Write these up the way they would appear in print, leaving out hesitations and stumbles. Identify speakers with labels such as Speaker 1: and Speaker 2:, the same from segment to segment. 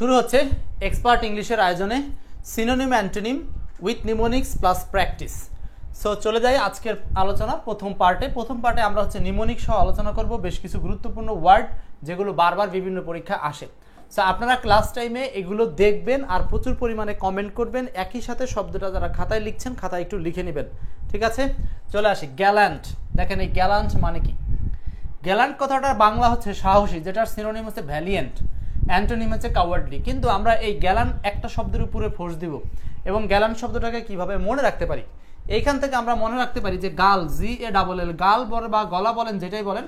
Speaker 1: শুরু হচ্ছে এক্সপার্ট ইংলিশের আয়োজনে synonym antonym with mnemonics plus practice. So চলে যাই আজকের আলোচনা প্রথম পার্টে আমরা হচ্ছে নিমোনিক সহ আলোচনা করব বেশ কিছু গুরুত্বপূর্ণ ওয়ার্ড যেগুলো বারবার বিভিন্ন পরীক্ষায় আসে। সো আপনারা ক্লাস টাইমে এগুলো দেখবেন আর প্রচুর পরিমাণে কমেন্ট করবেন, একই সাথে শব্দটা যারা খাতায় লিখছেন খাতায় একটু লিখে নেবেন, ঠিক আছে? চলে আসি গ্যালান্ট। দেখেন এই গ্যালান্ট মানে কি? গ্যালান্ট কথাটার বাংলা হচ্ছে সাহসী, যেটার সিনোনিম হচ্ছে ভ্যালিয়েন্ট, অ্যান্টোনিম হচ্ছে কাওয়ার্ডলি। কিন্তু আমরা এই গ্যালান্ট একটা শব্দের উপরে ফোর্স দিব এবং গ্যালান্ট শব্দটাকে কিভাবে মনে রাখতে পারি, এইখান থেকে আমরা মনে রাখতে পারি যে গাল, GALL, গাল বলেন বা গলা বলেন, যেটাই বলেন,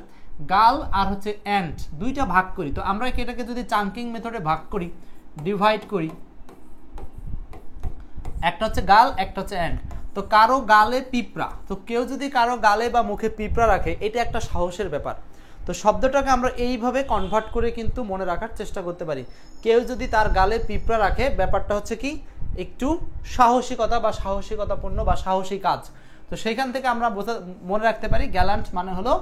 Speaker 1: গাল আর হচ্ছে অ্যান্ট দুইটা ভাগ করি। তো আমরা এটাকে যদি চাঙ্কিং মেথডে ভাগ করি, ডিভাইড করি, একটা হচ্ছে গাল একটা হচ্ছে অ্যান্ট। তো কারো গালে পিঁপড়া, তো কেউ যদি কারো গালে বা মুখে পিঁপড়া রাখে, এটা একটা সাহসের ব্যাপার। তো শব্দটাকে আমরা এইভাবে কনভার্ট করে কিন্তু মনে রাখার চেষ্টা করতে পারি। কেউ যদি তার গালে পিঁপড়া রাখে, ব্যাপারটা হচ্ছে কি একটু সাহসিকতা বা সাহসিকতাপূর্ণ বা সাহসী কাজ। তো সেইখান থেকে আমরা মনে রাখতে পারি গ্যালান্ট মানে হলো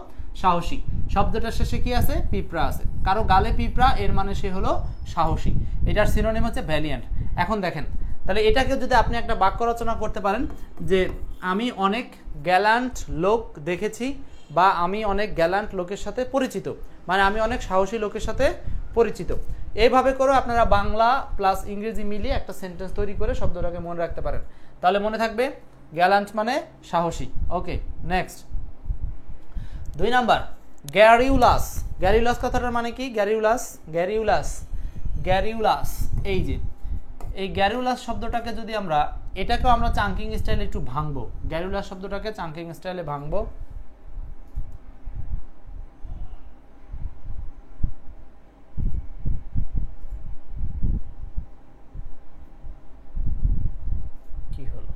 Speaker 1: সাহসী। শব্দটার শেষে কি আছে? পিঁপড়া আছে। কারো গালে পিঁপড়া, এর মানে সে হলো সাহসী। এটার সিনোনিম হচ্ছে ভ্যালিয়েন্ট। এখন দেখেন, তাহলে এটাকে যদি আপনি একটা বাক্য রচনা করতে পারেন যে আমি অনেক গ্যালান্ট লোক দেখেছি বা আমি অনেক গ্যালান্ট লোকের সাথে পরিচিত, মানে আমি অনেক সাহসী লোকের সাথে পরিচিত। এইভাবে করে আপনারা বাংলা প্লাস ইংরেজি মিলিয়ে একটা সেন্টেন্স তৈরি করে শব্দটাকে মনে রাখতে পারেন, তাহলে মনে থাকবে গ্যালান্ট মানে সাহসী। ওকে, নেক্সট 2 নাম্বার গ্যারিউলাস। গ্যারিউলাস কথাটার মানে কি? গ্যারিউলাস এই যে এই গ্যারিউলাস শব্দটাকে যদি আমরা, এটাকেও আমরা চাঙ্কিং স্টাইলে একটু ভাঙবো। গ্যারিউলাস শব্দটাকে চাঙ্কিং স্টাইলে ভাঙবো। কি হলো?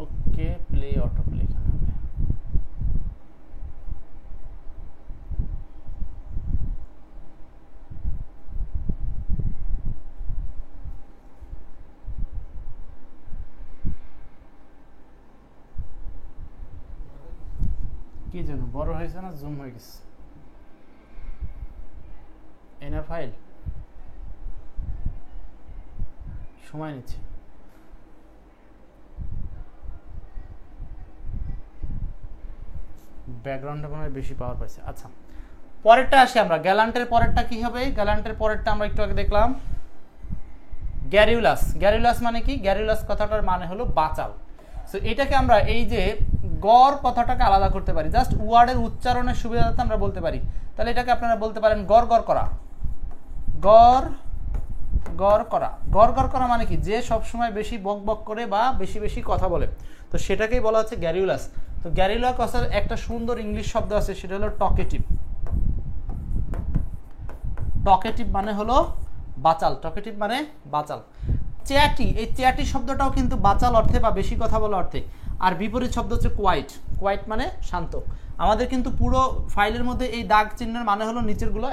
Speaker 1: ওকে, প্লে অটো প্লে হবে। কি জন্য বড় হয়েছে না জুম হয়ে গেছে? এনা ফাইল সময় নিচ্ছে। ব্যাকগ্রাউন্ডটা মনে হয় বেশি পাওয়ার পাইছে। আচ্ছা, পরেরটা আসি আমরা। গ্যালান্টের পরেরটা কি হবে? গ্যালান্টের পরেরটা আমরা একটু আগে দেখলাম গ্যারিউলাস। গ্যারিউলাস মানে কি? গ্যারিউলাস কথাটার মানে হলো বাচাল। সো এটাকে আমরা এই যে গড় কথাটাকে আলাদা করতে পারি, জাস্ট ওয়ার্ডের উচ্চারণের সুবিধাতে আমরা বলতে পারি। তাহলে এটাকে আপনারা বলতে পারেন গড় গড় করা। গড় করা মানে কি? যে সবসময় বেশি বক বক করে বা বেশি বেশি কথা বলে, তো সেটাকেই বলা হচ্ছে গ্যারিউলাস। তো গ্যারিউলাস কথার একটা সুন্দর ইংলিশ শব্দ আছে, সেটা হলো টকেটিভ। টকেটিভ মানে হলো বাচাল। টকেটিভ মানে বাচাল। চ্যাটি, এই চ্যাটি শব্দটাও কিন্তু বাচাল অর্থে বা বেশি কথা বলা অর্থে। আর বিপরীত শব্দ হচ্ছে কোয়াইট। কোয়াইট মানে শান্ত। আমাদের কিন্তু পুরো ফাইলের মধ্যে এই দাগ চিহ্নের মানে হলো নিচেরগুলো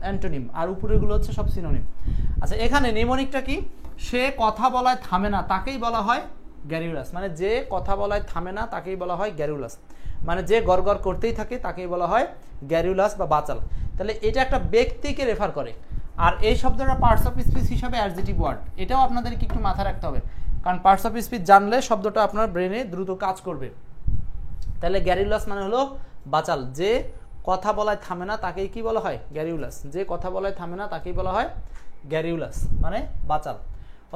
Speaker 1: অ্যান্টোনিম আর উপরেরগুলো হচ্ছে সব সিনোনিম। আচ্ছা, এখানে নিমোনিকটা কি? সে কথা বলায় থামে না, তাকেই বলা হয় গ্যারিউলাস। মানে যে কথা বলায় থামে না তাকেই বলা হয় গ্যারিউলাস। মানে যে গড়গড় করতেই থাকে তাকেই বলা হয় গ্যারিউলাস বা বাচাল। তাহলে এটা একটা ব্যক্তিকে রেফার করে। আর এই শব্দটা পার্টস অফ স্পিচ হিসাবে অ্যাডজেক্টিভ ওয়ার্ড। এটাও আপনাদেরকে একটু মাথায় রাখতে হবে, কারণ পার্টস অফ স্পিচ জানলে শব্দটা আপনার ব্রেনে দ্রুত কাজ করবে। তাহলে গ্যারিউলাস মানে হলো বাচাল। যে কথা বলায় থামে না তাকেই কি বলা হয়? গ্যারিউলাস। যে কথা বলায় থামে না তাকেই বলা হয় গ্যারিউলাস, মানে বাচাল।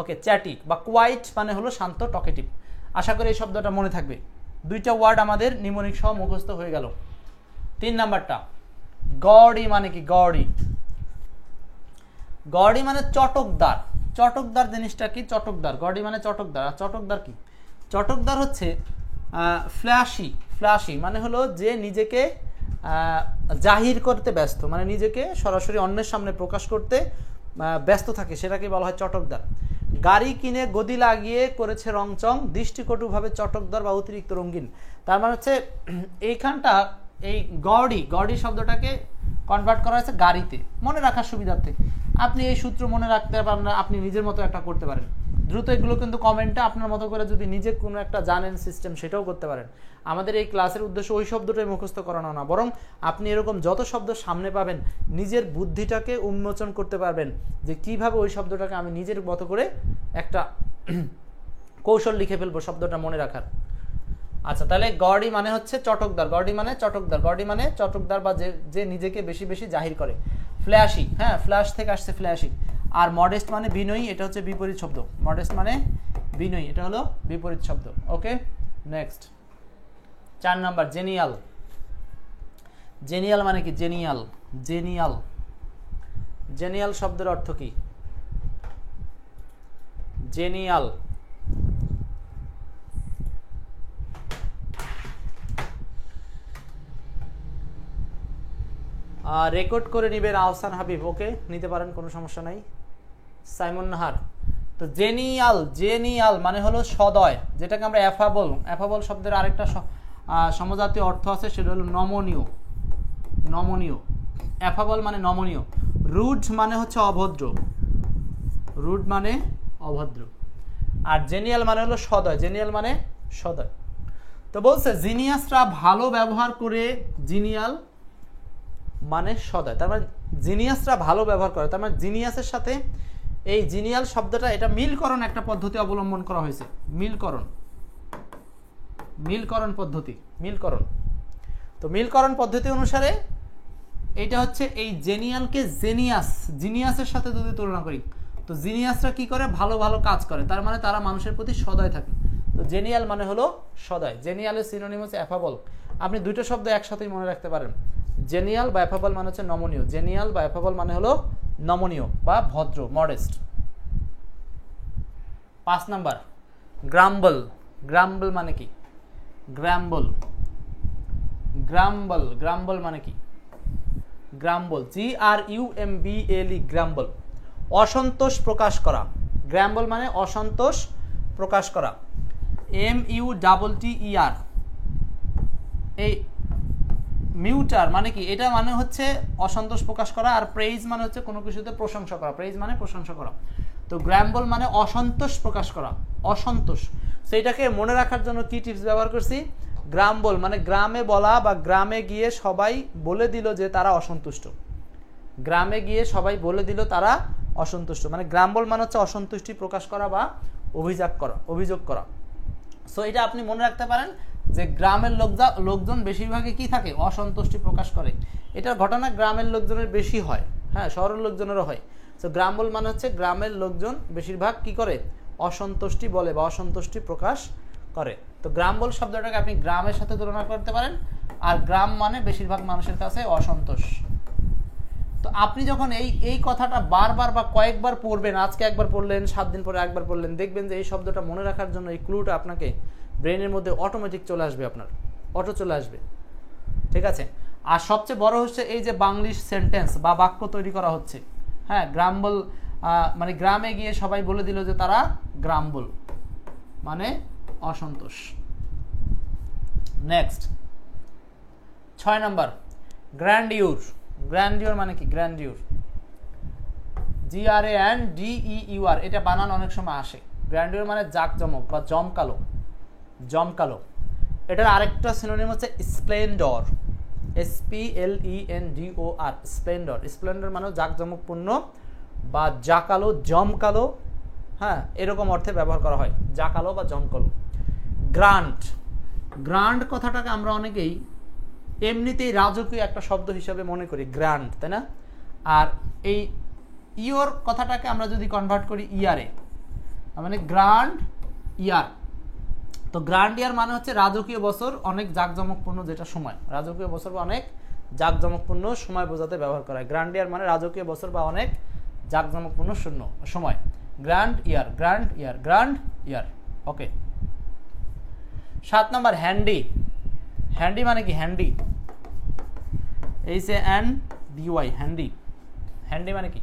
Speaker 1: ওকে, চ্যাটি বা কোয়াইট মানে হলো শান্ত, টকেটিভ। আশা করি এই শব্দটা মনে থাকবে। দুইটা ওয়ার্ড আমাদের নিমোনিক সহ মুখস্থ হয়ে গেল। 3 নাম্বারটা গড়ি মানে কি? গড়ি মানে চটকদার। চটকদার জিনিসটা কি? চটকদার, গড়ি মানে চটকদার। আর চটকদার কি? চটকদার হচ্ছে ফ্ল্যাশি মানে হলো যে নিজেকে জাহির করতে ব্যস্ত, মানে নিজেকে সরাসরি অন্যের সামনে প্রকাশ করতে ব্যস্ত থাকে, সেটাকে বলা হয় চটকদার। গাড়ি কিনে গদি লাগিয়ে করেছে রংচং, দৃষ্টিকটুভাবে চটকদার বা অতিরিক্ত রঙিন। তার মানে হচ্ছে এইখানটা এই গড়ি শব্দটাকে কনভার্ট করা হয়েছে গাড়িতে, মনে রাখার সুবিধার্থে। আপনি এই সূত্র মনে রাখতে পারেন না, আপনি নিজের মতো একটা করতে পারেন দ্রুত। এগুলো কিন্তু কমেন্টে আপনার মতো করে যদি নিজে কোনো একটা জানেন সিস্টেম, সেটাও করতে পারেন। আমাদের এই ক্লাসের উদ্দেশ্য ওই শব্দটাই মুখস্থ করানো না, বরং আপনি এরকম যত শব্দ সামনে পাবেন নিজের বুদ্ধিটাকে উন্মোচন করতে পারবেন যে কিভাবে ওই শব্দটাকে আমি নিজের মতো করে একটা কৌশল লিখে ফেলবো শব্দটা মনে রাখার। আচ্ছা, তাহলে গডি মানে হচ্ছে চটকদার, গডি মানে চটকদার, গডি মানে চটকদার বা যে নিজেকে বেশি বেশি জাহির করে। ফ্ল্যাশি, হ্যাঁ ফ্ল্যাশ থেকে আসছে ফ্ল্যাশি। আর মডেস্ট মানে বিনয়ী, এটা হচ্ছে বিপরীত শব্দ। মডেস্ট মানে বিনয়ী, এটা হলো বিপরীত শব্দ। ওকে, নেক্সট 4 নাম্বার জেনিয়াল। জেনিয়াল মানে কি? জেনিয়াল, জেনিয়াল, জেনিয়াল শব্দের অর্থ কি? জেনিয়াল রেকর্ড করে নেবেন আহসান হাবিব। ওকে, নিতে পারেন, কোনো সমস্যা নাই। সাইমন নাহার। তো জেনিয়াল, জেনিয়াল মানে হলো সদয়, যেটাকে আমরা অ্যাফাবল, অ্যাফাবল শব্দের আরেকটা সমজাতীয় অর্থ আছে, সেটা হলো নমনীয়, নমনীয়। অ্যাফাবল মানে নমনীয়। রুড মানে হচ্ছে অভদ্র, রুড মানে অভদ্র। আর জেনিয়াল মানে হলো সদয়, জেনিয়াল মানে সদয়। তো বলছে জিনিয়াসরা ভালো ব্যবহার করে, জিনিয়াল মানে সদয়, তার মানে জিনিয়াসরা ভালো ব্যবহার করে, তার মানে জিনিয়াসের সাথে এই জিনিয়াল শব্দটা, এটা মিলকরণ একটা পদ্ধতি অবলম্বন করা হয়েছে। মিলকরণ, মিলকরণ পদ্ধতি, মিলকরণ। তো মিলকরণ পদ্ধতি অনুসারে এটা হচ্ছে এই জেনিয়ালকে জেনিয়াস, জিনিয়াসের সাথে যদি তুলনা করি, তো জিনিয়াসরা কি করে? ভালো ভালো কাজ করে, তার মানে তারা মানুষের প্রতি সদয় থাকে। তো জেনিয়াল মানে হলো সদয়। জেনিয়ালের সিনোনিম হচ্ছে অ্যাফাবল। আপনি দুটো শব্দ একসাথেই মনে রাখতে পারেন, জেনিয়াল বা অ্যাফাবল মানে হচ্ছে নমনীয়, জেনিয়াল বা অ্যাফাবল মানে হলো নমনীয় বা ভদ্র, মডেস্ট। 5 নাম্বার গ্রাম্বল। গ্রাম্বল মানে কি? গ্রাম্বল, গ্রাম্বল, গ্রাম্বল মানে কি? গ্রাম্বল, GRUMBLE, গ্রাম্বল, অসন্তোষ প্রকাশ করা। গ্রাম্বল মানে অসন্তোষ প্রকাশ করা। MUTTER, এই মিউটার মানে কি? এটা মানে হচ্ছে অসন্তোষ প্রকাশ করা। আর প্রেইজ মানে হচ্ছে কোনো কিছুতে প্রশংসা করা, প্রেইজ মানে প্রশংসা করা। তো গ্রাম্বল মানে অসন্তোষ প্রকাশ করা, অসন্তোষ। তো এটাকে মনে রাখার জন্য কি টিপস ব্যবহার করছি? গ্রাম্বল মানে গ্রামে বলা বা গ্রামে গিয়ে সবাই বলে দিল যে তারা অসন্তুষ্ট, গ্রামে গিয়ে সবাই বলে দিল তারা অসন্তুষ্ট, মানে গ্রাম্বল মানে হচ্ছে অসন্তুষ্টি প্রকাশ করা বা অভিযোগ করা। সো এটা আপনি মনে রাখতে পারেন যে গ্রামের লোকজন বেশিরভাগই কি থাকে? অসন্তুষ্টি প্রকাশ করে। এটার ঘটনা গ্রামের লোকজনের বেশি হয়, হ্যাঁ শহরের লোকজনেরও হয়। তো গ্রাম্বল মানে হচ্ছে গ্রামের লোকজন বেশিরভাগ কি করে? অসন্তুষ্টি বলে বা অসন্তুষ্টি প্রকাশ করে। তো গ্রাম্বল শব্দটাকে আপনি গ্রামের সাথে তুলনা করতে পারেন। আর গ্রাম মানে বেশিরভাগ মানুষের কাছে অসন্তোষ। তো আপনি যখন এই কথাটা বারবার বা কয়েকবার পড়বেন, আজকে একবার পড়লেন, 7 দিন পরে একবার পড়লেন, দেখবেন যে এই শব্দটা মনে রাখার জন্য এই ক্লুটা আপনাকে ব্রেনের মধ্যে অটোমেটিক চলে আসবে, আপনার অটো চলে আসবে। ঠিক আছে। আর সবচেয়ে বড় হচ্ছে এই যে বাংলিশ সেন্টেন্স বা বাক্য তৈরি করা হচ্ছে, হ্যাঁ গ্রাম্বল মানে গ্রামে গিয়ে সবাই বলে দিল যে তারা গ্রাম্বল মানে অসন্তোষ। Next 6 number গ্র্যান্ডিউর। গ্র্যান্ডিউর মানে কি? গ্র্যান্ডিউর, GRANDEUR, এটা বানান অনেক সময় আসে। গ্র্যান্ডিউর মানে জাকজমক বা জমকালো, জমকালো। এটার আরেকটা সিনোনিম হচ্ছে স্প্লেন্ডর, SPLENDOR, স্প্লেন্ডর। স্প্লেন্ডর মানে জাকজমকপূর্ণ বা জাকালো, জমকালো, হ্যাঁ এরকম অর্থে ব্যবহার করা হয়, জাকালো বা জমকালো। গ্রান্ট, গ্রান্ট কথাটাকে আমরা অনেকেই এমনিতেই রাজকীয় একটা শব্দ হিসাবে মনে করি, গ্র্যান্ড, তাই না? আর এই ইয়র কথাটাকে আমরা যদি কনভার্ট করি ইয়ারে, মানে গ্র্যান্ড ইয়ার। তো গ্র্যান্ড ইয়ার মানে হচ্ছে রাজকীয় বছর, অনেক জাঁকজমকপূর্ণ যেটা সময়, রাজকীয় বছর বা অনেক জাঁকজমকপূর্ণ সময় বোঝাতে ব্যবহার করা হয়। গ্র্যান্ড ইয়ার মানে রাজকীয় বছর বা অনেক জাঁকজমকপূর্ণ সময়। গ্র্যান্ড ইয়ার, গ্র্যান্ড ইয়ার, গ্র্যান্ড ইয়ার। ওকে। 7 নাম্বার হ্যান্ডি। হ্যান্ডি মানে কি? Handy, HANDY, handy. হ্যান্ডি মানে কি?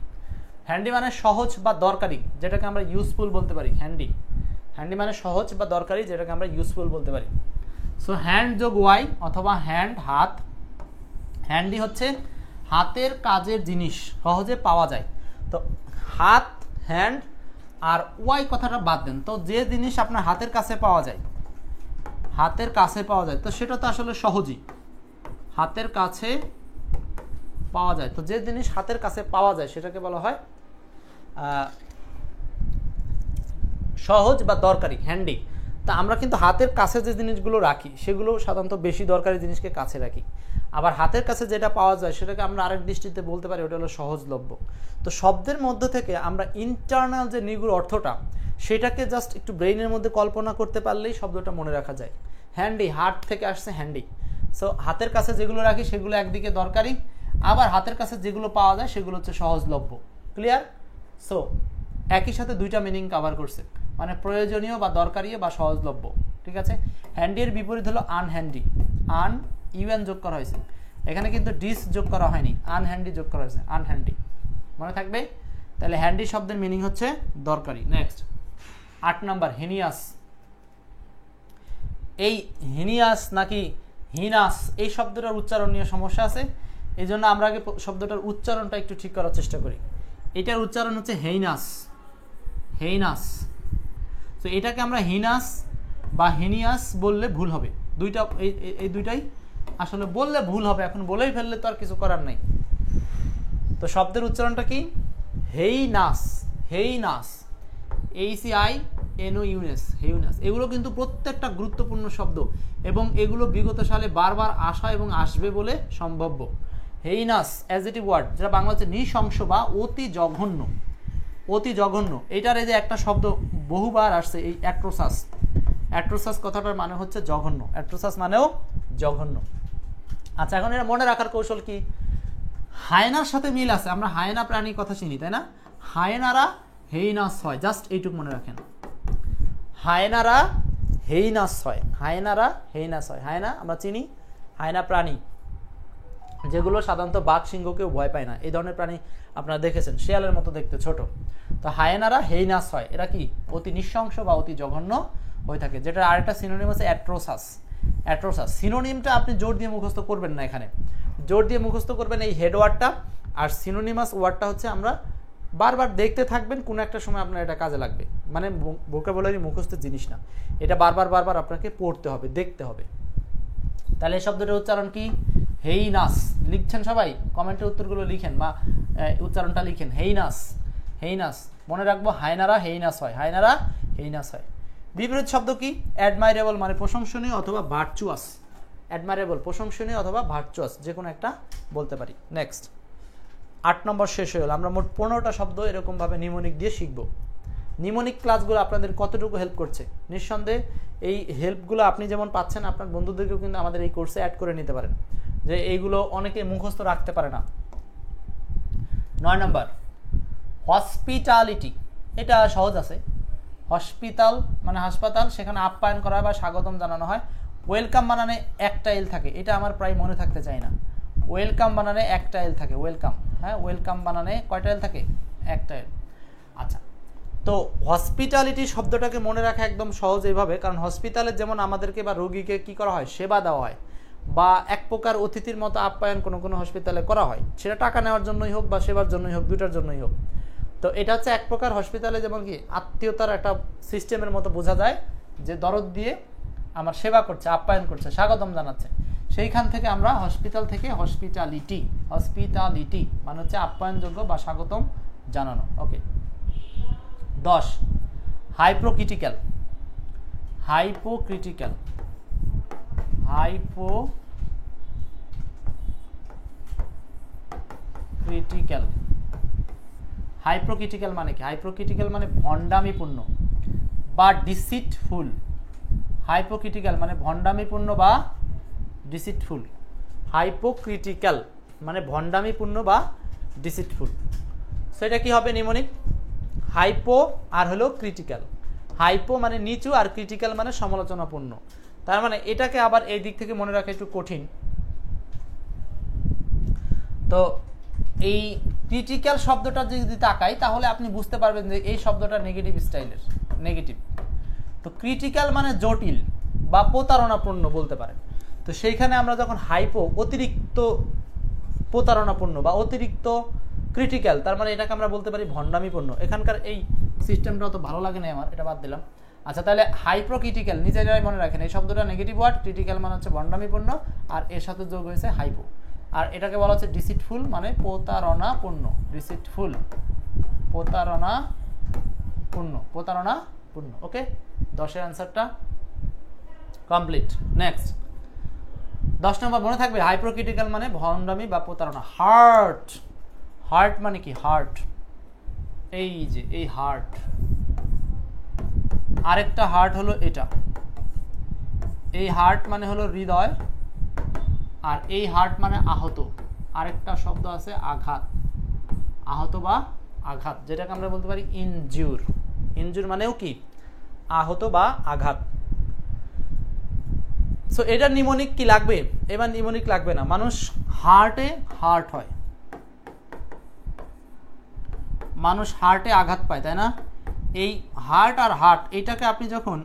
Speaker 1: হ্যান্ডি মানে সহজ বা দরকারি, যেটাকে আমরা ইউজফুল বলতে পারি। হ্যান্ডি, হ্যান্ডি মানে সহজ বা দরকারি, যেটাকে আমরা ইউজফুল বলতে পারি। সো হ্যান্ড যোগ ওয়াই অথবা হ্যান্ড হাত। হ্যান্ডি হচ্ছে হাতের কাজের জিনিস, সহজে পাওয়া যায়। তো হাত, হ্যান্ড আর ওয়াই কথাটা বাদ দেন। তো যে জিনিস আপনার হাতের কাছে পাওয়া যায়, হাতের কাছে পাওয়া যায়, তো সেটা তো আসলে সহজই, হাতের কাছে পাওয়া যায়। তো যে জিনিস হাতের কাছে পাওয়া যায় সেটাকে বলা হয় সহজ বা দরকারি, হ্যান্ডি। তা আমরা কিন্তু হাতের কাছে যে জিনিসগুলো রাখি সেগুলো সাধারণত বেশি দরকারি জিনিসকে কাছে রাখি। আবার হাতের কাছে যেটা পাওয়া যায় সেটাকে আমরা আরেক দৃষ্টিতে বলতে পারি ওটা হলো সহজলভ্য। তো শব্দের মধ্য থেকে আমরা ইন্টারনাল যে নিগুড় অর্থটা সেটাকে জাস্ট একটু ব্রেইনের মধ্যে কল্পনা করতে পারলেই শব্দটা মনে রাখা যায়। হ্যান্ডি, হাত থেকে আসছে হ্যান্ডি। সো হাতের কাছে যেগুলো রাখি সেগুলো একদিকে দরকারি, আবার হাতের কাছে যেগুলো পাওয়া যায় সেগুলো হচ্ছে সহজলভ্য। ক্লিয়ার? সো একই সাথে দুইটা মিনিং কভার করছে, মানে প্রয়োজনীয় বা দরকারি বা সহজলভ্য। ঠিক আছে? হ্যান্ডির বিপরীত হলো আনহ্যান্ডি। আন ইউএন যোগ করা হয়েছে, এখানে কিন্তু ডিস যোগ করা হয়নি, আনহ্যান্ডি যোগ করা হয়েছে, আনহ্যান্ডি। মনে থাকবে? তাহলে হ্যান্ডি শব্দের মিনিং হচ্ছে দরকারি। Next 8 number, heinous. এই হিনিয়াস নাকি হিনাস এই শব্দটার উচ্চারণ নিয়ে সমস্যা আছে, এই জন্য আমরা আগে শব্দটার উচ্চারণটা একটু ঠিক করার চেষ্টা করি। এটার উচ্চারণ হচ্ছে হেইনাস, হেইনাস। তো এটাকে আমরা হিনাস বা হেনিয়াস বললে ভুল হবে। দুইটা এই দুইটাই আসলে বললে ভুল হবে, এখন বলেই ফেললে তো আর কিছু করার নাই। তো শব্দের উচ্চারণটা কি? Heinous, heinous, HEINOUS, heinous. এগুলো কিন্তু প্রত্যেকটা গুরুত্বপূর্ণ শব্দ এবং এগুলো বিগত সালে বারবার আসা এবং আসবে বলে সম্ভাব্য। হেইনাস অ্যাডজেক্টিভ ওয়ার্ড, যেটা বাংলা হচ্ছে নৃশংস বা অতি জঘন্য, অতি জঘন্য। এটার এই যে একটা শব্দ বহুবার আসছে, এই অ্যাট্রোসাস। অ্যাট্রোসাস কথাটার মানে হচ্ছে জঘন্য, অ্যাট্রোসাস মানেও জঘন্য। আচ্ছা, এখন এটা মনে রাখার কৌশল কি? হায়নার সাথে মিল আছে, আমরা হায়না প্রাণীর কথা চিনি, তাই না? হায়নারা হেইনাস হয়, জাস্ট এইটুকু মনে রাখেন। হায়নারা হেইনাস হয়, হায়নারা হেইনাস হয়। হায়না আমরা চিনি, হায়না প্রাণী যেগুলো সাধারণত বাঘ সিংহকেও ভয় পায় না, এই ধরনের প্রাণী আপনারা দেখেছেন, শিয়ালের মতো দেখতে ছোট। তো হায়েনারা হেইনাস হয়, এরা কি অতি নৃশংস বা অতি জঘন্য হয়ে থাকে, যেটা আরেকটা সিনোনিম আছে অ্যাট্রোসাস। অ্যাট্রোসাস সিনোনিমটা আপনি জোর দিয়ে মুখস্থ করবেন না, এখানে জোর দিয়ে মুখস্থ করবেন এই হেড ওয়ার্ডটা, আর সিনোনিমাস ওয়ার্ডটা হচ্ছে আমরা বারবার দেখতে থাকবেন, কোনো একটা সময় আপনার এটা কাজে লাগবে। মানে ভোকাবুলারি মুখস্থের জিনিস না, এটা বারবার বারবার আপনাকে পড়তে হবে, দেখতে হবে। তাহলে এই শব্দটার উচ্চারণ কি? হেইনাস। লিখছেন সবাই? কমেন্টের উত্তরগুলো লিখেন বা উচ্চারণটা লিখেন। Heinous, heinous. মনে রাখবো হায়নারা হেইনাস হয়, হায়নারা হেইনাস হয়। বিপরীত শব্দ কি? অ্যাডমাইরেবল মানে প্রশংসনীয় অথবা ভার্চুয়াস। অ্যাডমাইরেবল প্রশংসনীয় অথবা ভার্চুয়াস, যে কোনো একটা বলতে পারি। নেক্সট 8 নম্বর শেষ হয়ে গেল। আমরা মোট 15টা শব্দ এরকমভাবে নিমোনিক দিয়ে শিখবো। নিমোনিক ক্লাসগুলো আপনাদের কতটুকু হেল্প করছে? নিঃসন্দেহে এই হেল্পগুলো আপনি যেমন পাচ্ছেন, আপনার বন্ধুদেরকেও কিন্তু আমাদের এই কোর্সে অ্যাড করে নিতে পারেন, যে এইগুলো অনেকে মুখস্থ রাখতে পারে না। 9 নম্বর, হসপিটালিটি। এটা সহজ আছে। হসপিটাল মানে হাসপাতাল, সেখানে আপ্যায়ন করা হয় বা স্বাগতম জানানো হয়। ওয়েলকাম বানানে একটা এল থাকে, এটা আমার প্রায় মনে থাকতে চাই না। ওয়েলকাম বানানে একটা এল থাকে, ওয়েলকাম। হ্যাঁ, ওয়েলকাম বানানে কয়টা এল থাকে? একটা এল। আচ্ছা, তো হসপিটালিটি শব্দটাকে মনে রাখা একদম সহজ এইভাবে, কারণ হসপিটালে যেমন আমাদেরকে বা রোগীকে কি করা হয়? সেবা দেওয়া হয়, বা এক প্রকার অতিথির মতো আপ্যায়ন কোনো কোনো হসপিটালে করা হয়, সেটা টাকা নেওয়ার জন্যই হোক বা সেবার জন্যই হোক, দুটার জন্যই হোক। তো এটা হচ্ছে এক প্রকার হসপিটালে যেমন কি আত্মীয়তার একটা সিস্টেমের মতো বোঝা যায়, যে দরদ দিয়ে আমার সেবা করছে, আপ্যায়ন করছে, স্বাগতম জানাচ্ছে। সেইখান থেকে আমরা হসপিটাল থেকে হসপিটালিটি, হসপিটালিটি মানে হচ্ছে আপ্যায়নযোগ্য বা স্বাগতম জানানো। ওকে। 10, হাইপোক্রিটিক্যাল। হাইপোক্রিটিক্যাল, হাইপোক্রিটিক্যাল। হাইপোক্রিটিক্যাল মানে কি? হাইপোক্রিটিক্যাল মানে ভণ্ডামিপূর্ণ বা ডিসিটফুল। হাইপোক্রিটিক্যাল মানে ভণ্ডামিপূর্ণ বা ডিসিটফুল। হাইপোক্রিটিক্যাল মানে ভণ্ডামিপূর্ণ বা ডিসিটফুল। সেটা কি হবে নিমোনিক? হাইপো আর হলো ক্রিটিক্যাল। হাইপো মানে নিচু আর ক্রিটিক্যাল মানে সমালোচনাপূর্ণ। তার মানে এটাকে আবার এই দিক থেকে মনে রাখা একটু কঠিন। তো এই ক্রিটিক্যাল শব্দটা যদি তাকাই তাহলে আপনি বুঝতে পারবেন যে এই শব্দটা নেগেটিভ স্টাইলের, নেগেটিভ। তো ক্রিটিক্যাল মানে জটিল বা প্রতারণাপূর্ণ বলতে পারেন। তো সেইখানে আমরা যখন হাইপো অতিরিক্ত প্রতারণাপূর্ণ বা অতিরিক্ত ক্রিটিক্যাল, তার মানে এটাকে আমরা বলতে পারি ভণ্ডামিপূর্ণ। এখানকার এই সিস্টেমটা অত ভালো লাগে না আমার, এটা বাদ দিলাম। আচ্ছা, তাহলে হাইপ্রোক্রিটিক্যাল নিজেরাই মনে রাখেন, এই শব্দটা নেগেটিভ ওয়ার্ড, ক্রিটিক্যাল মানে হচ্ছে ভণ্ডামিপূর্ণ, আর এর সাথে যোগ হয়েছে হাইপো। আর এটাকে বলা হচ্ছে ডিসিটফুল, মানে প্রতারণাপূর্ণ। ডিসিটফুল, প্রতারণাপূর্ণ। ওকে, 10-এর অ্যান্সারটা কমপ্লিট। নেক্সট 10 নম্বর মনে থাকবে, হাইপ্রোক্রিটিক্যাল মানে ভণ্ডামি বা প্রতারণা। হার্ট মানে কি? হার্ট, এই যে এই হার্ট, আরেকটা হার্ট হলো এটা, এই হার্ট মানে হলো হৃদয়, আর এই হার্ট মানে আহত। আরেকটা শব্দ আছে আঘাত, আহত বা আঘাত, যেটাকে আমরা বলতে পারি ইনজিউর। ইনজিউর মানেও কি? আহত বা আঘাত। সো এটা নিমোনিক কি লাগবে? এবার নিমোনিক লাগবে না। মানুষ হার্টে হয়, মানুষ হার্টে আঘাত পায়, তাই না? এই হার্ট আর হার্ট, এটাকে আপনি যখন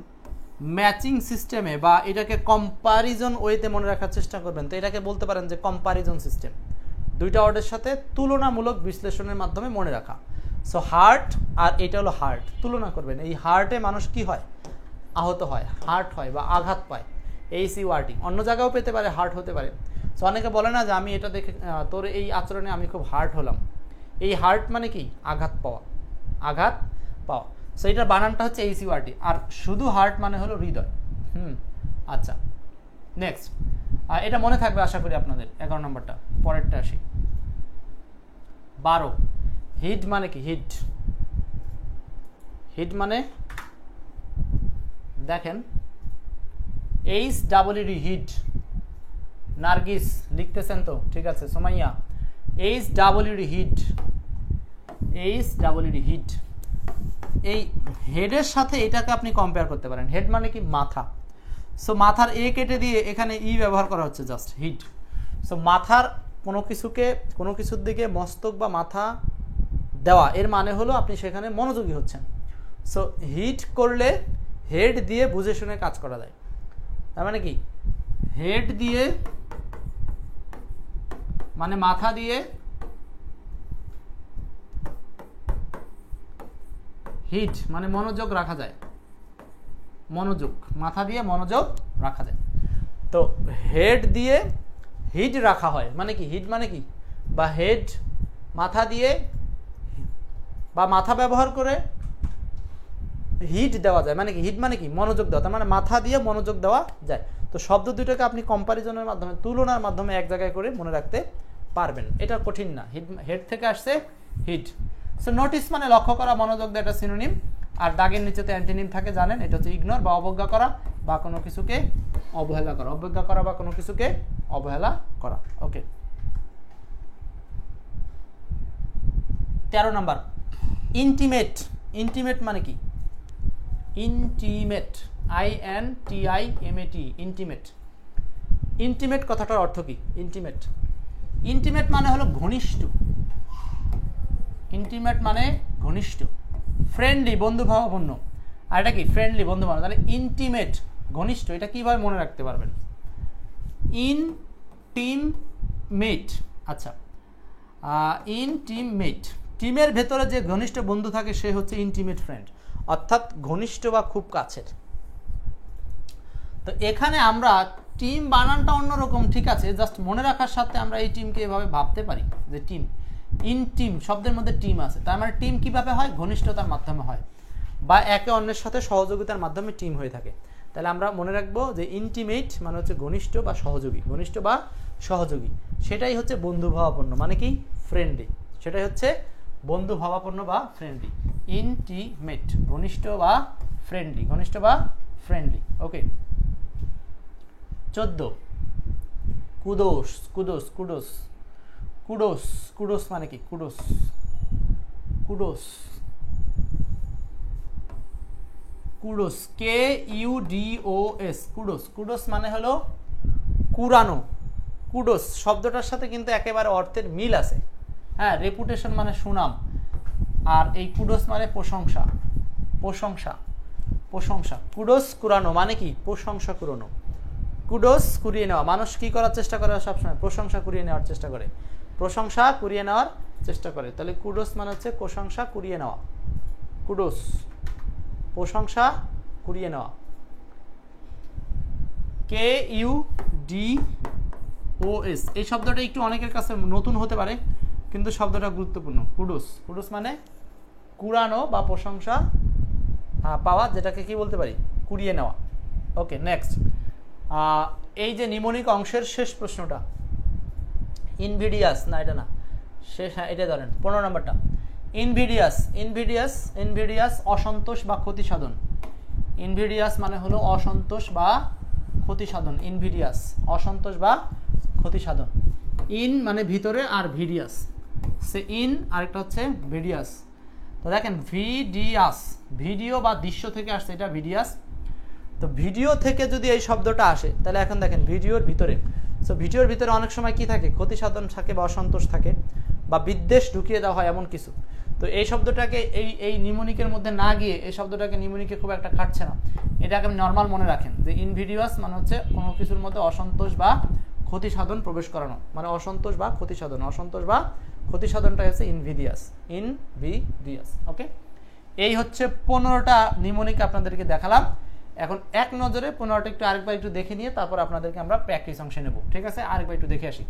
Speaker 1: ম্যাচিং সিস্টেমে বা এটাকে কম্পারিজন ওয়েতে মনে রাখার চেষ্টা করবেন, তো এটাকে বলতে পারেন যে কম্পারিজন সিস্টেম। দুইটা ওয়ার্ডের সাথে তুলনামূলক বিশ্লেষণের মাধ্যমে মনে রাখা। সো হার্ট আর এটা হলো হার্ট, তুলনা করবেন। এই হার্টে মানুষ কি হয়? আহত হয়, হার্ট হয় বা আঘাত পায়। ACORT, অন্য জায়গাও পেতে পারে, হার্ট হতে পারে। সো অনেকে বলে না যে আমি এটা দেখে তোর এই আচরণে আমি খুব হার্ট হলাম। এই হার্ট মানে কি? আঘাত পাওয়া, আঘাত পাওয়া। সো এটার বানানটা হচ্ছে ACORT, আর শুধু হার্ট মানে হলো হৃদয়। আচ্ছা, নেক্সট এটা মনে থাকবে আশা করি আপনাদের। 11 নম্বরটা, পরেরটা আসি। 12, হিট মানে কি? হিট মানে দেখেন, HEED, হিট। নার্গিস লিখতেছেন তো? ঠিক আছে। Somaiya, HEED, hit. এই হেডের সাথে এটাকে আপনি কম্পেয়ার করতে পারেন। হেড মানে কি? মাথা। সো মাথার এ কেটে দিয়ে এখানে ই ব্যবহার করা হচ্ছে, জাস্ট হিট। সো মাথার কোনো কিছুর দিকে মস্তক বা মাথা দেওয়া, এর মানে হলো আপনি সেখানে মনোযোগী হচ্ছেন। সো হিট করলে হেড দিয়ে বুঝে শুনে কাজ করা যায়। তার মানে কি? হেড দিয়ে মানে মাথা দিয়ে, হিট মানে মনোযোগ রাখা যায়, মনোযোগ, মাথা দিয়ে মনোযোগ রাখা যায়। তো হেড দিয়ে হিট রাখা হয় মানে কি? হিট মানে কি? বা হেড মাথা দিয়ে বা মাথা ব্যবহার করে হিট দেওয়া যায় মানে কি? হিট মানে কি? মনোযোগ দেওয়া, তার মানে মাথা দিয়ে মনোযোগ দেওয়া যায়। তো শব্দ দুটোকে আপনি কম্পারিজনের মাধ্যমে, তুলনার মাধ্যমে এক জায়গায় করে মনে রাখতে পারবেন। এটা কঠিন না। হেড থেকে আসছে হিট। সো নোটিস মানে লক্ষ্য করা, মনোযোগ দেওয়া, এটা সিনোনিম। আর দাগের নিচেতে অ্যান্টিনিম থাকে জানেন, এটা হচ্ছে ইগনোর বা অবজ্ঞা করা বা কোনো কিছুকে অবহেলা করা। অবজ্ঞা করা বা কোনো কিছুকে অবহেলা করা। ওকে, 13 নাম্বার, ইন্টিমেট। ইন্টিমেট মানে কি? Intimate, INTIMAT, intimate. ইন্টিমেট কথাটার অর্থ কি? ইন্টিমেট মানে হলো ঘনিষ্ঠ। ইন্টিমেট মানে ঘনিষ্ঠ। ফ্রেন্ডলি, বন্ধুভাবাপন্ন। আর এটা কি? ফ্রেন্ডলি, বন্ধুভাবাপন্ন। তাহলে ইন্টিমেট, ঘনিষ্ঠ। এটা কিভাবে মনে রাখতে পারবেন? ইনটিমেট। আচ্ছা, ইনটিমেট, টিমের ভেতরে যে ঘনিষ্ঠ বন্ধু থাকে সে হচ্ছে ইন্টিমেট ফ্রেন্ড, অর্থাৎ ঘনিষ্ঠ বা খুব কাছের। তো এখানে আমরা টিম বানানটা অন্যরকম, ঠিক আছে, জাস্ট মনে রাখার সাথে আমরা এই টিমকে এভাবে ভাবতে পারি যে টিম। ইনটিম শব্দের মধ্যে টিম আছে, তার মানে টিম কিভাবে হয়? ঘনিষ্ঠতার মাধ্যমে হয় বা একে অন্যের সাথে সহযোগিতার মাধ্যমে টিম হয়ে থাকে। তাহলে আমরা মনে রাখবো যে ইন্টিমেট মানে হচ্ছে ঘনিষ্ঠ বা সহযোগী, ঘনিষ্ঠ বা সহযোগী। সেটাই হচ্ছে বন্ধুভাবাপন্ন মানে কি? ফ্রেন্ডলি। সেটাই হচ্ছে বন্ধুভাবাপন্ন বা ফ্রেন্ডলি। ইন্টিমেট, ঘনিষ্ঠ বা ফ্রেন্ডলি, ঘনিষ্ঠ বা ফ্রেন্ডলি। ওকে, 14, কুদোস। কুদোস, কুডোস, কুডোস, কুডোস মানে কি? Kudos, kudos, kudos, KUDOS, kudos. Kudos মানে হলো কুরানো। কুডোস শব্দটার সাথে কিন্তু একেবারে অর্থের মিল আছে। হ্যাঁ, রেপুটেশন মানে সুনাম, আর এই কুডোস মানে প্রশংসা। প্রশংসা, প্রশংসা। কুডোস কুরানো মানে কি? প্রশংসা কুরানো। কুডোস কুড়িয়ে নেওয়া, মানুষ কি করার চেষ্টা করে? সবসময় প্রশংসা কুড়িয়ে নেওয়ার চেষ্টা করে। প্রশংসা কুড়িয়ে নেওয়ার চেষ্টা করে, তাহলে কুডোস মানে হচ্ছে প্রশংসা কুড়িয়ে নেওয়া, কুডোস প্রশংসা কুড়িয়ে নেওয়া। KUDOS এই শব্দটা একটু অনেকের কাছে নতুন হতে পারে, কিন্তু শব্দটা গুরুত্বপূর্ণ। কুডোস, কুডোস মানে কুড়ানো বা প্রশংসা পাওয়া, যেটাকে কি বলতে পারি, কুড়িয়ে নেওয়া। ওকে, নেক্সট, এই যে নিমোনিক অংশের শেষ প্রশ্নটা, ইনভিডিয়াস না, এটা না, শেষ, হ্যাঁ এটা ধরেন 15 নম্বরটা। ইনভিডিয়াস, ইনভিডিয়াস, ইনভিডিয়াস অসন্তোষ বা ক্ষতি সাধন। ইনভিডিয়াস মানে হলো অসন্তোষ বা ক্ষতি সাধন। ইনভিডিয়াস অসন্তোষ বা ক্ষতি সাধন। ইন মানে ভিতরে, আর ভিডিয়াস সে ইন, আরেকটা হচ্ছে ভিডিয়াস। তো দেখেন ভিডিয়াস ভিডিও বা দৃশ্য থেকে আসছে, এটা ভিডিয়াস। তো ভিডিও থেকে যদি এই শব্দটা আসে, তাহলে এখন দেখেন ভিডিওর ভিতরে, সো ভিডিওর ভিতরে অনেক সময় কি থাকে, ক্ষতি সাধন থাকে বা অসন্তোষ থাকে বা বিদ্বেষ ঢুকিয়ে দেওয়া হয় এমন কিছু। তো এই শব্দটাকে এই নিমোনিকের মধ্যে না গিয়ে, এই শব্দটাকে নিমোনিকে খুব একটা খাটছে না, এটাকে নর্মাল মনে রাখেন যে ইনভিডিয়াস মানে হচ্ছে কোনো কিছুর মধ্যে অসন্তোষ বা ক্ষতি সাধন প্রবেশ করানো, মানে অসন্তোষ বা ক্ষতি সাধন, অসন্তোষ বা ক্ষতি সাধনটা হচ্ছে ইনভিডিয়াস, ইনভিডিয়াস। ওকে, এই হচ্ছে 15টা নিমোনিক আপনাদেরকে দেখালাম। এখন এক নজরে 15টা একটু আরেকবার একটু দেখে নিয়ে তারপর আপনাদেরকে আমরা প্র্যাকটিস অংশে নেব, ঠিক আছে? আরেকবার একটু দেখে আসি,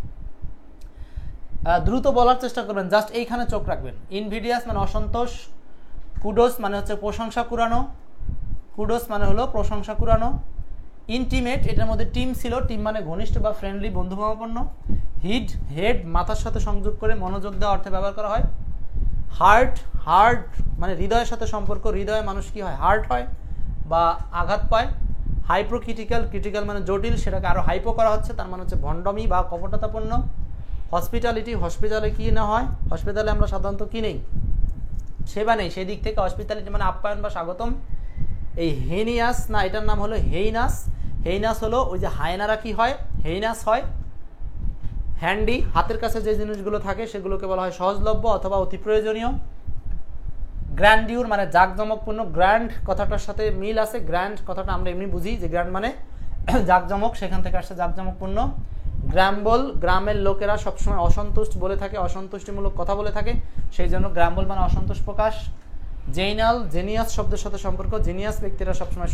Speaker 1: দ্রুত বলার চেষ্টা করবেন, জাস্ট এইখানে চোখ রাখবেন। ইনভিডিয়াস মানে অসন্তোষ, কুডোস মানে হচ্ছে প্রশংসা কুড়ানো, কুডোস মানে হলো প্রশংসা কুড়ানো। ইন্টিমেট, এটার মধ্যে টিম ছিল, টিম মানে ঘনিষ্ঠ বা ফ্রেন্ডলি, বন্ধুভাবাপন্ন। হিড, হেড মাথার সাথে সংযোগ করে মনোযোগ দেওয়া অর্থে ব্যবহার করা হয়। হার্ট, হার্ট মানে হৃদয়ের সাথে সম্পর্ক, হৃদয়ে মানুষ কি হয়, হার্ট হয় বা আঘাত পায়। হাইপ্রোক্রিটিক্যাল, ক্রিটিক্যাল মানে জটিল, সেটাকে আরও হাইপো করা হচ্ছে, তার মানে হচ্ছে ভণ্ডামি বা কপটতাপূর্ণ। হসপিটালিটি, হসপিটালে কি না হয়, হসপিটালে আমরা সাধারণত কি নেই, সেবা নেই, সেই দিক থেকে হসপিটালিটি মানে আপ্যায়ন বা স্বাগতম। এই হেনিয়াস না, এটার নাম হলো হেইনাস। হেইনাস হলো ওই যে হায়নারা কি হয়, হেইনাস হয়। হ্যান্ডি, হাতের কাছে যে জিনিসগুলো থাকে সেগুলোকে বলা হয় সহজলভ্য অথবা অতি প্রয়োজনীয়। গ্র্যান্ডিউর মানে জাঁকজমকপূর্ণ, গ্র্যান্ড কথাটার সাথে মিল আছে, গ্র্যান্ড কথাটা আমরা এমনি বুঝি যে গ্র্যান্ড মানে জাঁকজমক, সেখান থেকে আসছে জাঁকজমকপূর্ণ। গ্র্যাম্বল, গ্রামের লোকেরা সবসময় অসন্তুষ্ট বলে থাকে, অসন্তুষ্টিমূলক কথা বলে থাকে, সেই জন্য গ্র্যাম্বল মানে অসন্তোষ প্রকাশ। জেইনাল, জেনিয়াস শব্দের সাথে সম্পর্ক, জিনিয়াস ব্যক্তিরা সবসময়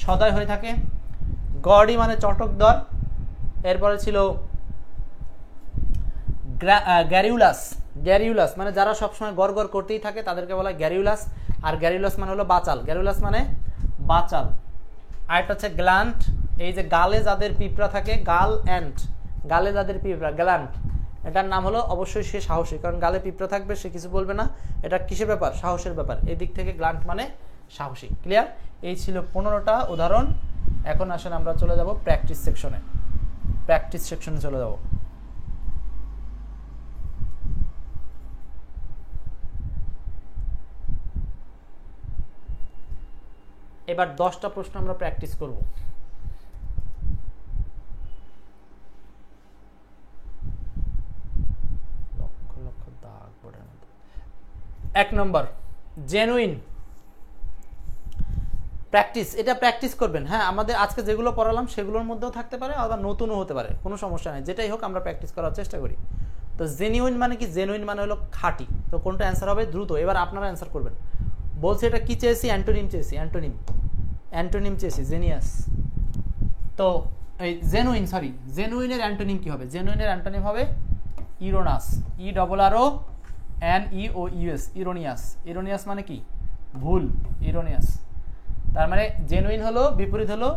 Speaker 1: সদয় হয়ে থাকে। গডি মানে চটকদর। এরপরে ছিল গ্যারিউলাস, গ্যারিউলাস মানে যারা সবসময় গড় করতেই থাকে তাদেরকে বলা হয় গ্যারিউলাস। আর গ্যারিউলাস মানে হলো বাচাল, গ্যারিউলাস মানে বাচাল। আর একটা হচ্ছে গ্ল্যান্ট, এই যে গালে যাদের পিঁপড়া থাকে, গাল অ্যান্ট, গালে যাদের পিঁপড়া, গ্ল্যান্ট, এটার নাম হলো অবশ্যই সে সাহসী, কারণ গালে পিঁপড়া থাকবে, সে কিছু বলবে না, এটা কিসের ব্যাপার, সাহসের ব্যাপার, এই দিক থেকে গ্ল্যান্ট মানে সাহসী। ক্লিয়ার? এই ছিল 15টা উদাহরণ। এখন আসলে আমরা চলে যাব প্র্যাকটিস সেকশনে, প্র্যাকটিস সেকশনে চলে যাব। এবার 10টা প্রশ্ন আমরা প্র্যাকটিস করব। লক্ষ লক্ষ দাগ বোর্ডের মধ্যে। 1 নম্বর, জেনুইন। প্র্যাকটিস, এটা প্র্যাকটিস করবেন। হ্যাঁ, আমাদের আজকে যেগুলো পড়ালাম সেগুলোর মধ্যেও থাকতে পারে, আবার নতুনও হতে পারে, কোনো সমস্যা নেই, যেটাই হোক আমরা প্র্যাকটিস করার চেষ্টা করি। তো জেনুইন মানে কি, জেনুইন মানে হলো খাঁটি। তো কোনটা অ্যান্সার হবে দ্রুত, এবার আপনারা অ্যান্সার করবেন। বলছে এটা কি চেয়েছি, অ্যান্টোনিম চেয়েছি, অ্যান্টোনিম, অ্যান্টোনিম চেয়েছি, জেনিয়াস। তো এই জেনুইন, সরি, জেনুইনের অ্যান্টোনিম কি হবে? জেনুইনের অ্যান্টোনিম হবে ইরোনাস, IRRONEOUS, ইরোনিয়াস। ইরোনিয়াস মানে কি, ভুল, ইরোনিয়াস। তার মানে জেনুইন হলো বিপরীত হলো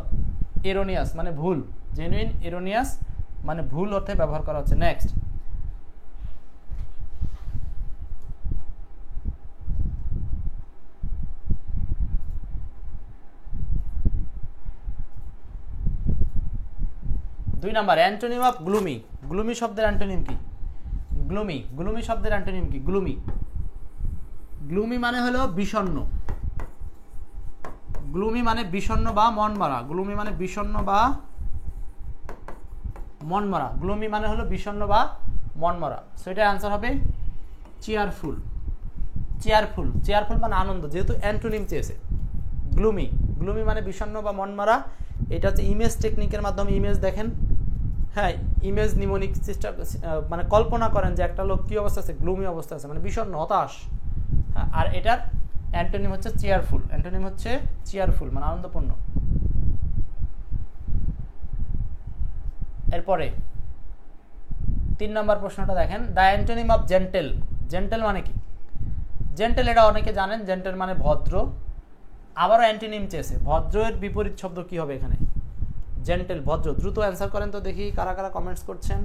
Speaker 1: এরোনিয়াস মানে ভুল, জেনুইন এরোনিয়াস মানে ভুল অর্থে ব্যবহার করা হচ্ছে। নেক্সট, দুই number, antonym of gloomy. Gloomy শব্দের অ্যান্টোনিম কি? গ্লুমি, গ্লুমি শব্দের অ্যান্টোনিম কি? গ্লুমি, গ্লুমি মানে হলো বিষণ্ণ, গ্লুমি মানে বিষণ্ণ বা মন মারা, গ্লুমি মানে বিষণ্ণ বা মন মারা, গ্লুমি মানে হলো বিষণ্ণ বা মন মারা। সো এটার অ্যান্সার হবে চেয়ারফুল, চেয়ারফুল, চেয়ারফুল মানে আনন্দ, যেহেতু অ্যান্টোনিম চেয়েছে। গ্লুমি, গ্লুমি মানে বিষণ্ণ বা মন মারা। এটা হচ্ছে ইমেজ টেকনিকের মাধ্যমে ইমেজ দেখেন, হ্যাঁ, ইমেজ নিমোনিক চেষ্টা মানে কল্পনা করেন যে একটা লোক কী অবস্থা আছে, গ্লুমি অবস্থা আছে, মানে ভীষণ হতাশ। হ্যাঁ, আর এটার অ্যান্টোনিম হচ্ছে চেয়ারফুল, অ্যান্টোনিম হচ্ছে চেয়ারফুল মানে আনন্দপূর্ণ। এরপরে 3 নম্বর প্রশ্নটা দেখেন, the antonym of gentle. Gentle মানে কি? জেন্টেল এটা অনেকে জানেন, জেন্টেল মানে ভদ্র। আবারও অ্যান্টোনিম চেয়েছে, ভদ্রের বিপরীত শব্দ কি হবে এখানে? জেন্টেল, ভদ্র। দ্রুত অ্যান্সার করেন তো দেখি কারা কারা কমেন্টস করছেন।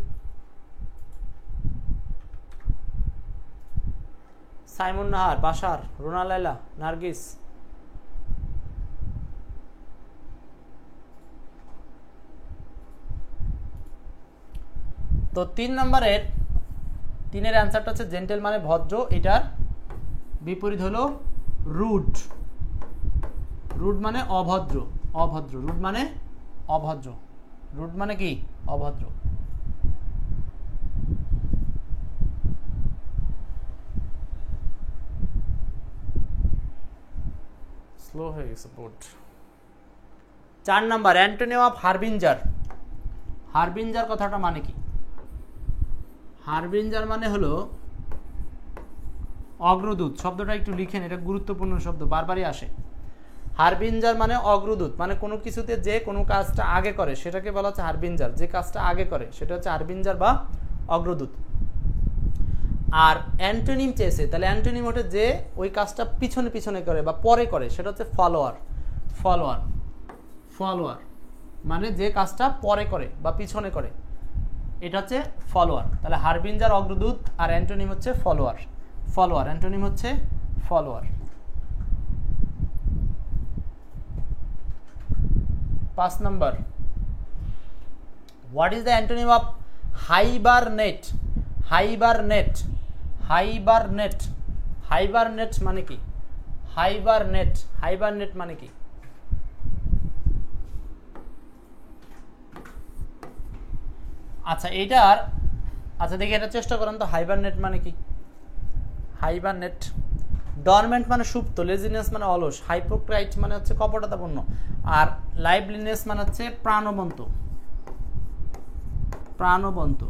Speaker 1: সাইমন নাহার, বাশার, রুনা লাইলা, নার্গিস। তো 3 নম্বরের 3-এর অ্যান্সারটা হচ্ছে জেন্টেল মানে ভদ্র, এটার বিপরীত হলো রুড। রুড মানে অভদ্র, অভদ্র। রুড মানে অভদ্র, রুড মানে কি? অভদ্র। স্লো হয়ে গেছে board. 4 number antonym of harbinger. Harbinger কথাটা মানে কি? হারবিঞ্জার মানে হলো অগ্রদূত। শব্দটা একটু লিখেন, এটা গুরুত্বপূর্ণ শব্দ, বারবারই আসে। হারবিঞ্জার মানে অগ্রদূত, মানে কোনো কিছুতে যে কোনো কাজটা আগে করে সেটাকে বলা হচ্ছে হারবিঞ্জার। যে কাজটা আগে করে সেটা হচ্ছে হারবিঞ্জার বা অগ্রদূত। আর অ্যান্টোনিম চেয়েছে, তাহলে অ্যান্টোনিম ওটা যে ওই কাজটা পিছনে পিছনে করে বা পরে করে, সেটা হচ্ছে ফলোয়ার। ফলোয়ার, ফলোয়ার মানে যে কাজটা পরে করে বা পিছনে করে, এটা হচ্ছে ফলোয়ার। তাহলে হারবিঞ্জার অগ্রদূত আর অ্যান্টোনিম হচ্ছে ফলোয়ার। ফলোয়ার, অ্যান্টোনিম হচ্ছে follower. 5 number, what is the antonym of hibernate? Hibernate, hibernate, hibernate মানে কি? হাইবারনেট, হাইবারনেট মানে কি? আচ্ছা এইটার, আচ্ছা দেখি এটা চেষ্টা করেন তো, হাইবারনেট মানে কি? হাইবারনেট, ডরমেন্ট মানে সুপ্ত, লেজিনেস মানে অলস, হাইপোক্রাইট মানে হচ্ছে কপটতাপূর্ণ, আর লাইভলিনেস মানে হচ্ছে প্রাণবন্ত। প্রাণবন্ত,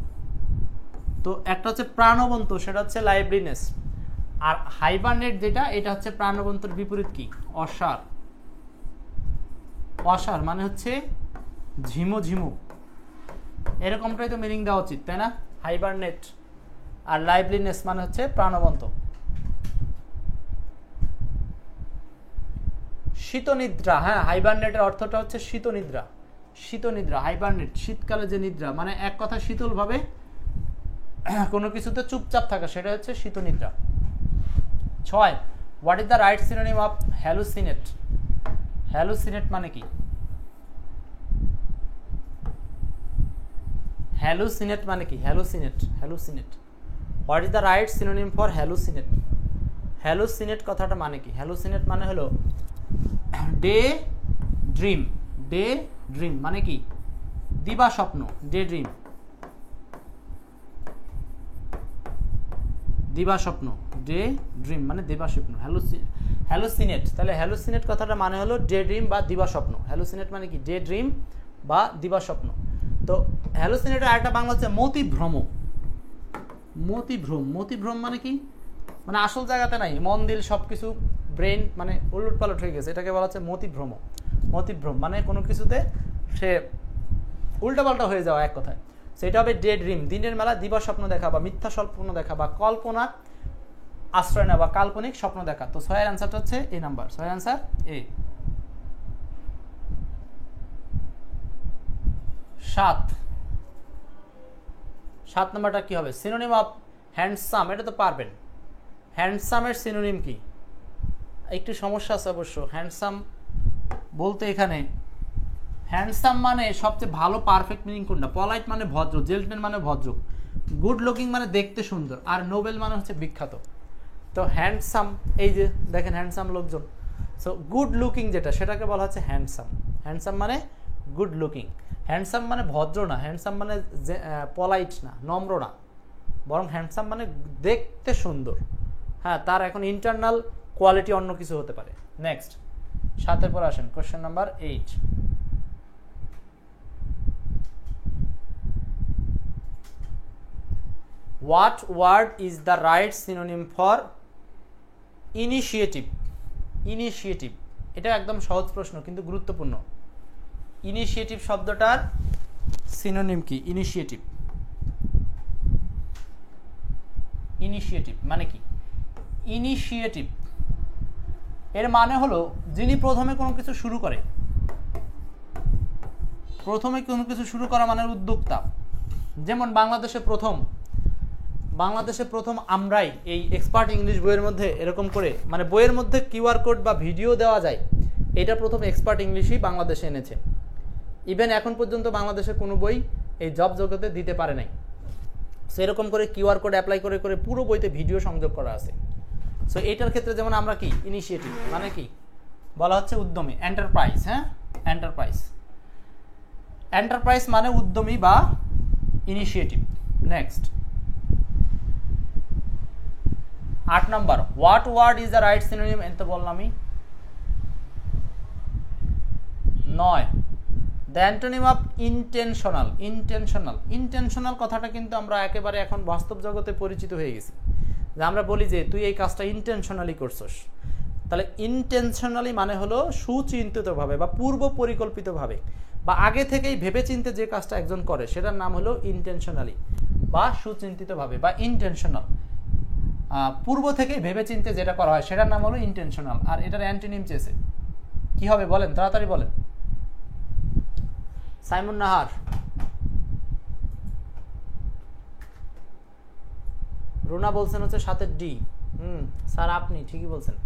Speaker 1: তো একটা হচ্ছে প্রাণবন্ত, সেটা হচ্ছে লাইভলিনেস। আর হাইবারনেট যেটা, এটা হচ্ছে প্রাণবন্তর বিপরীত কি? অসার। অসার মানে হচ্ছে ঝিমো ঝিমো, এরকমটাই তো মিনিং দেওয়া উচিত, তাই না? হাইবারনেট আর লাইভলিনেস মানে হচ্ছে প্রাণবন্ত। শীতনিদ্রা, হ্যাঁ, হাইবারনেটের অর্থটা হচ্ছে শীতনিদ্রা। শীতনিদ্রা, হাইবারনেট শীতকালে যে নিদ্রা, মানে এক কথা শীতলভাবে কোনো কিছুতে চুপচাপ থাকা, সেটা হচ্ছে শীতনিদ্রা। 6, what is the right synonym of hallucinate? Hallucinate মানে কি? হ্যালুসিনেট মানে কি? Hallucinate, hallucinate, what is the right synonym for hallucinate? Hallucinate কথাটা মানে কি? হ্যালুসিনেট মানে হলো ডে ড্রিম। ডে ড্রিম মানে কি? দিবা স্বপ্ন, ডে ড্রিম, দিবা স্বপ্ন, ডে ড্রিম মানে দিবা স্বপ্ন। হ্যালুসিনেট, তাহলে হ্যালুসিনেট কথাটা মানে হলো ডে ড্রিম বা দিবা স্বপ্ন। হ্যালুসিনেট মানে কি? ডে ড্রিম বা দিবা স্বপ্ন। তো হ্যালুসিনেটের আরেকটা বাংলা হচ্ছে মতিভ্রম। মতিভ্রম, মতিভ্রম মানে কি? মানে আসল জায়গাতে নাই, মন দিল সব কিছু ব্রেন মানে উলট পালট হয়ে গেছে, এটাকে বলা হচ্ছে মতিভ্রম। মতিভ্রম মানে কোনো কিছুতে সে উল্টাপাল্টা হয়ে যাওয়া, এক কথায়। সেটা হবে ডে ড্রিম, দিনের মেলা দিবা স্বপ্ন দেখা বা মিথ্যা স্বপ্ন দেখা বা কল্পনা আশ্রয় নেওয়া বা কাল্পনিক স্বপ্ন দেখা। তো 6-এর অ্যান্সারটা হচ্ছে এ নাম্বার, 6 অ্যান্সার এ। 7 নাম্বারটা কি হবে? সিনোনিম অফ হ্যান্ডসাম, এটা তো পারবেন। হ্যান্ডসামের সিনোনিম কি? একটু সমস্যা আছে অবশ্য। হ্যান্ডসাম বলতে এখানে হ্যান্ডসাম মানে সবচেয়ে ভালো পারফেক্ট মিনিং কোনটা? পলাইট মানে ভদ্র, জেন্টলম্যান মানে ভদ্র, গুড লুকিং মানে দেখতে সুন্দর, আর নোবেল মানে হচ্ছে বিখ্যাত। তো হ্যান্ডসাম, এই যে দেখেন হ্যান্ডসাম লোকজন, সো গুড লুকিং যেটা, সেটাকে বলা হচ্ছে হ্যান্ডসাম। হ্যান্ডসাম মানে গুড লুকিং। হ্যান্ডসাম মানে ভদ্র না, হ্যান্ডসাম মানে পলাইট না, নম্র না, বরং হ্যান্ডসাম মানে দেখতে সুন্দর। হ্যাঁ, তার এখন ইন্টারনাল কোয়ালিটি অন্য কিছু হতে পারে। নেক্সট 7-এর পর আসেন, question number 8। What word is the right synonym for initiative? Initiative, এটা একদম সহজ প্রশ্ন কিন্তু গুরুত্বপূর্ণ। ইনিশিয়েটিভ শব্দটার সিনোনিম কি? ইনিশিয়েটিভ, ইনিশিয়েটিভ মানে কি? ইনিশিয়েটিভ এর মানে হলো যিনি প্রথমে কোনো কিছু শুরু করে। প্রথমে কোনো কিছু শুরু করা মানে উদ্যোক্তা। যেমন বাংলাদেশে প্রথম আমরাই এই এক্সপার্ট ইংলিশ বইয়ের মধ্যে এরকম করে, মানে বইয়ের মধ্যে কিউআর কোড বা ভিডিও দেওয়া যায়, এটা প্রথম এক্সপার্ট ইংলিশই বাংলাদেশে এনেছে। ইভেন এখন পর্যন্ত বাংলাদেশে কোনো বই এই জব জগতে দিতে পারে নাই। সেরকম করে কিউআর কোড অ্যাপ্লাই করে করে পুরো বইতে ভিডিও সংযোগ করা আছে। সো এইটার ক্ষেত্রে যেমন আমরা কি ইনিশিয়েটিভ মানে কি বলা হচ্ছে? উদ্যমী, এন্টারপ্রাইজ। হ্যাঁ, এন্টারপ্রাইজ, এন্টারপ্রাইজ মানে উদ্যমী বা initiative. Next 8 number, what word is the right synonym? এত বললাম আমি। 9, the antonym of intentional. Intentional কথাটা কিন্তু আমরা একেবারে এখন বাস্তব জগতে পরিচিত হয়ে গেছি, যে আমরা বলি যে তুই এই কাজটা ইন্টেনশনালি করছস। তাহলে ইন্টেনশনালি মানে হলো সুচিন্তিতভাবে বা পূর্ব পরিকল্পিতভাবে বা আগে থেকেই ভেবেচিন্তে যে কাজটা একজন করে সেটার নাম হলো ইন্টেনশনালি বা সুচিন্তিতভাবে বা ইন্টেনশনাল। পূর্ব থেকেই ভেবেচিন্তে যেটা করা হয় সেটার নাম হলো ইন্টেনশনাল। আর এটার অ্যান্টোনিম চেয়েছে, কি হবে বলেন, তাড়াতাড়ি বলেন। সাইমন নাহার, রুনা বলছেন হচ্ছে 7 ডি। স্যার আপনি ঠিকই বলছেন।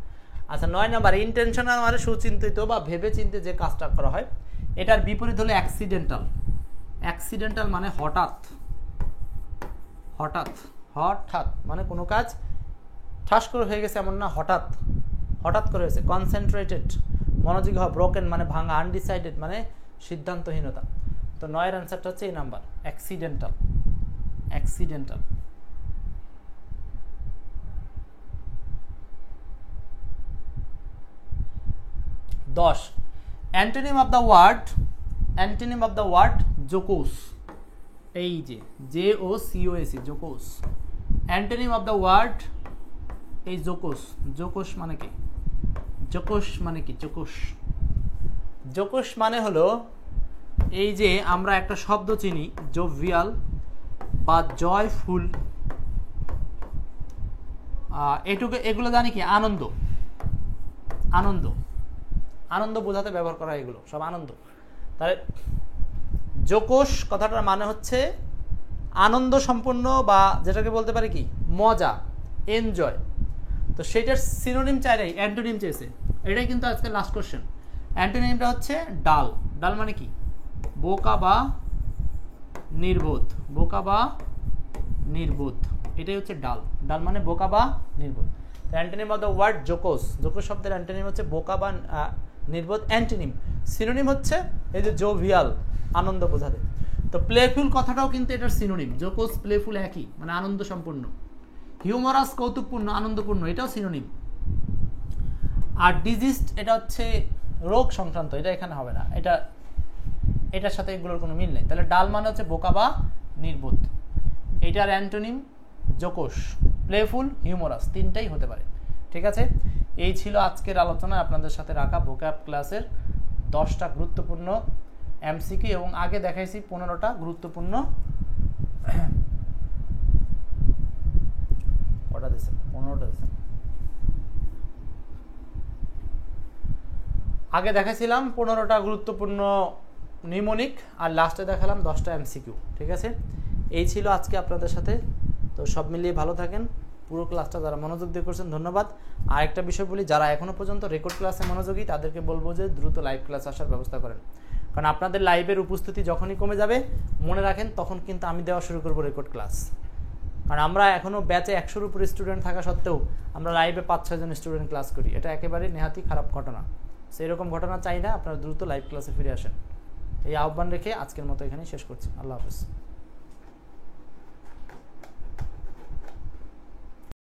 Speaker 1: আচ্ছা 9 নম্বর, ইন্টেনশনাল মানে সুচিন্তিত বা ভেবেচিন্তে যে কাজটা করা হয়। এটার বিপরীত হলো অ্যাক্সিডেন্টাল। অ্যাক্সিডেন্টাল মানে হঠাৎ মানে কোনো কাজ ঠাস করে হয়ে গেছে এমন না, হঠাৎ করে হয়েছে। কনসেন্ট্রেটেড মনোযোগী হওয়া, ব্রোকেন মানে ভাঙা, আনডিসাইডেড মানে সিদ্ধান্তহীনতা। তো 9 এর অ্যান্সারটা হচ্ছে এই number, accidental. 10, antonym of the word jocose. এই যে JOCOS, jocose. Antonym of the word এই জোকোস মানে কি? জোকোস মানে হলো এই যে আমরা একটা শব্দ চিনি জোভিয়াল বা জয়ফুল, এগুলো জানি কি? আনন্দ বোঝাতে ব্যবহার করা, এগুলো সব আনন্দ। তাহলে জোকোস কথাটার মানে হচ্ছে আনন্দ সম্পন্ন বা যেটাকে বলতে পারি কি মজা, এনজয়। তো সেটার সিনোনিম চাইলেই অ্যান্টোনিম চেয়েছে। এটাই কিন্তু আজকে লাস্ট কোশ্চেন। অ্যান্টোনিমটা হচ্ছে ডাল। ডাল মানে কি? বোকা বা নির্বোধ। এটাই হচ্ছে ডাল মানে বোকা বা নির্বোধ। অ্যান্টোনিম অফ দ্য ওয়ার্ড জোকোস শব্দের অ্যান্টোনিম হচ্ছে বোকা বা নির্বোধ। অ্যান্টোনিম সিনোনিম হচ্ছে এই যে জোভিয়াল, আনন্দ বোঝাতে। তো প্লেফুল কথাটাও কিন্তু এটার সিনোনিম। জোকোস প্লেফুল একই, মানে আনন্দ সম্পন্ন। হিউমারাস কৌতুকপূর্ণ, আনন্দপূর্ণ, এটাও সিনোনিম। আর ডিজিজড এটা হচ্ছে রোগ সংক্রান্ত, এটা এখানে হবে না, এটার সাথে এগুলোর কোনো মিল নেই। তাহলে ডাল মানে হচ্ছে বোকা বা নির্বোধ। এটার অ্যান্টোনিম জোকোস, প্লেফুল, হিউমারাস, তিনটাই হতে পারে। ঠিক আছে, এই ছিল আজকের আলোচনায় আপনাদের সাথে রাখা ভোক্যাব ক্লাসের 10টা গুরুত্বপূর্ণ এমসিকিউ এবং আগে দেখাইছি 15টা গুরুত্বপূর্ণ কটা দিয়েছেন? 15টা দিয়েছেন। আগে দেখাইছিলাম 15টা গুরুত্বপূর্ণ নিউমোনিক আর লাস্টে দেখালাম 10টা এমসিকিউ। ঠিক আছে, এই ছিল আজকে আপনাদের সাথে। তো সব মিলিয়ে ভালো থাকেন। পুরো ক্লাসটা যারা মনোযোগ দিয়ে করছেন ধন্যবাদ। আর একটা বিষয় বলি, যারা এখনো পর্যন্ত রেকর্ড ক্লাসে মনোযোগী তাদেরকে বলবো যে দ্রুত লাইভ ক্লাস আসার ব্যবস্থা করেন, কারণ আপনাদের লাইভের উপস্থিতি যখনই কমে যাবে মনে রাখেন তখন কিন্তু আমি দেওয়া শুরু করবো রেকর্ড ক্লাস। কারণ আমরা এখনও ব্যাচে 100-র উপরে স্টুডেন্ট থাকা সত্ত্বেও আমরা লাইভে 5-6 জন স্টুডেন্ট ক্লাস করি, এটা একেবারে নেহাতি খারাপ ঘটনা। সেই রকম ঘটনা চাই না, আপনারা দ্রুত লাইভ ক্লাসে ফিরে আসেন। এই আহ্বান রেখে আজকের মতো এখানেই শেষ করছি। আল্লাহ হাফেজ।